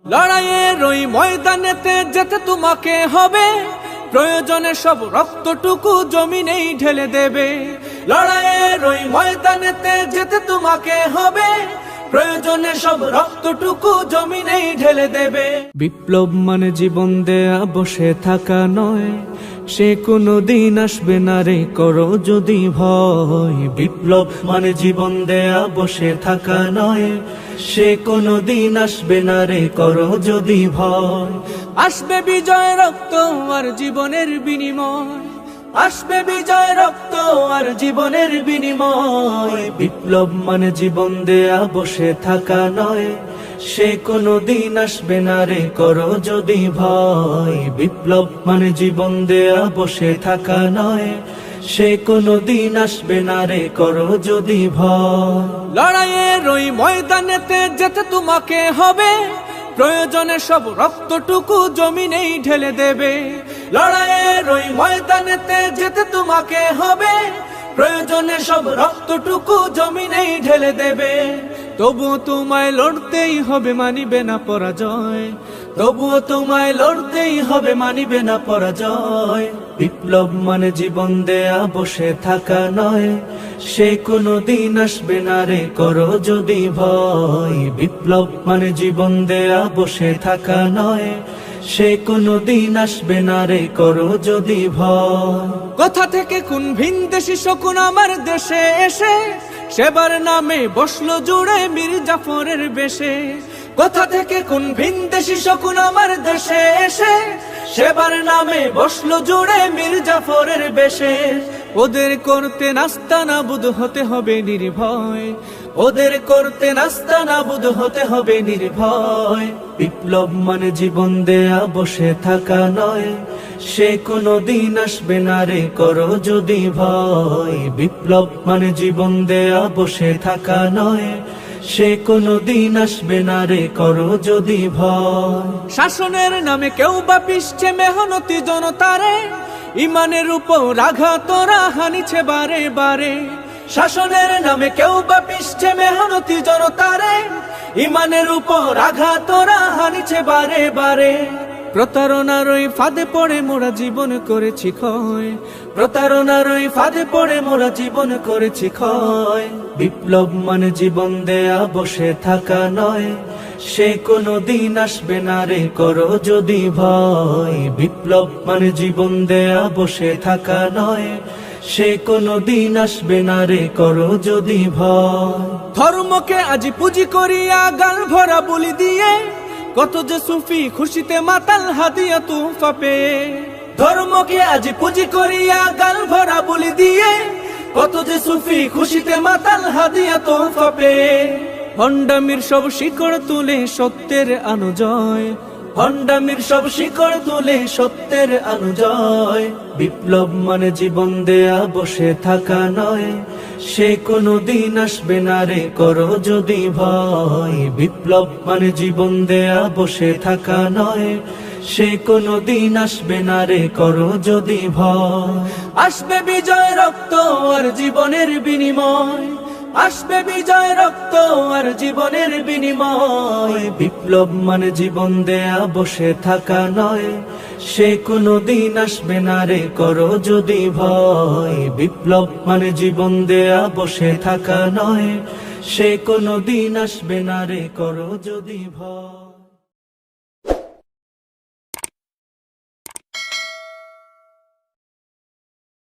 লড়াইয়ের ওই ময়দানেতে যেতে তোমাকে হবে, প্রয়োজনে সব রক্তটুকু জমিনেই ঢেলে দেবে। লড়াইয়ের ওই ময়দানেতে যেতে তোমাকে হবে, প্রয়োজনে সব রক্তটুকু জমিনেই ঢেলে দেবে। বিপ্লব মানে জীবন দেয়া বসে থাকা নয়, সে কোনো দিন আসবে না রে করো যদি ভয়। বিপ্লব মানে জীবন দেয়া বসে থাকা নয়, সে কোনো দিন আসবে না রে করো যদি ভয়। আসবে বিজয় রক্ত আর জীবনের বিনিময়, আসবে বিজয় রক্ত আর জীবনের বিনিময়। বিপ্লব মানে জীবন দেয়া বসে থাকা নয়, সে কোনো দিন আসবে না রে করো যদি ভয়। বিপ্লব মানে জীবন দেয়া বসে থাকা নয়, সে কোনো দিন আসবে না রে করো যদি ভয়। লড়াইয়ের ওই ময়দানেতে যেতে তোমাকে হবে, প্রয়োজনে সব রক্তটুকু জমিনেই ঢেলে দেবে। লড়াইয়ের ওই ময়দানেতে যেতে তোমাকে হবে, প্রয়োজনে সব রক্তটুকু জমিনেই ঢেলে দেবে। তবুও তোমায় লড়তেই হবে, মানিবে না পরাজয়। তবুও তোমায় লড়তেই হবে, মানিবে না পরাজয়। বিপ্লব মানে জীবন দেয়া বসে থাকা নয়, সে কোনো দিন আসবে না রে করো যদি ভয়। বিপ্লব মানে জীবন দেয়া বসে থাকা নয়, সে কোনো দিন আসবে না রে করো যদি ভয়। কোথা থেকে কোন ভিনদেশী শকুন আমার দেশে এসে, সেবার নামে বসলো জুড়ে মীর জাফরের বেশে। কোথা থেকে কোন ভিনদেশী শকুন আমার দেশে এসে, সেবার নামে বসলো জুড়ে মীর জাফরের বেশে। ওদের করতে নাস্তানাবুদ হতে হবে নির্ভয়, ওদের করতে নাস্তানাবুদ হতে হবে নির্ভয়। বিপ্লব মানে জীবন দেয়া বসে থাকা নয়, সে কোনো দিন আসবে না রে করো যদি ভয়। বিপ্লব মানে জীবন দেয়া বসে থাকা নয়, সে কোনো দিন আসবে না রে করো যদি ভয়। শাসনের নামে কেউ বা পিষছে মেহনতি জনতারে, ইমানের উপর আঘাত ওরা হানিছে বারে বারে। শাসনের নামে কেউ বা পিষছে মেহনতি জনতারে, ইমানের উপর আঘাত ওরা হানিছে বারে বারে। প্রতারণার ওই ফাঁদে পড়ে মোরা জীবন করেছি ক্ষয়, প্রতারণার ওই ফাঁদে পড়ে মোরা জীবন করেছি ক্ষয়। বিপ্লব মানে জীবন দেয়া বসে থাকা নয়, সে কোনো দিন আসবে না রে করো যদি ভয়। বিপ্লব মানে জীবন দেয়া বসে থাকা নয়, সে কোনো দিন আসবে না রে করো যদি ভয়। ধর্মকে আজ পুঁজি করিয়া গাল ভরা বলি দিয়ে, কত যে সুফি খুশিতে মাতাল হাদিয়া তুফা পেয়ে। ধর্মকে আজ পুঁজি করিয়া গাল ভরা বলি দিয়ে, কত যে সুফি খুশিতে মাতাল হাদিয়া তুফা পেয়ে। ভণ্ডামির সব শিকড় তুলে সত্যের অনুজয়, ভণ্ডামির সব শিকড় তুলে সত্যের অনুজয়। বিপ্লব মানে জীবন দেয়া বসে থাকা নয়, সে কোনো দিন আসবে না রে করো যদি ভয়। বিপ্লব মানে জীবন দেয়া বসে থাকা নয়, সে কোনো দিন আসবে না রে করো যদি ভয়। আসবে বিজয় রক্ত আর জীবনের বিনিময়, আসবে বিজয় রক্ত আর জীবনের বিনিময়। বিপ্লব মানে জীবন দেয়া বসে থাকা নয়, সে কোনো দিন আসবে না রে করো যদি ভয়। বিপ্লব মানে জীবন দেয়া বসে থাকা নয়, সে কোনো দিন আসবে না রে করো যদি ভয়।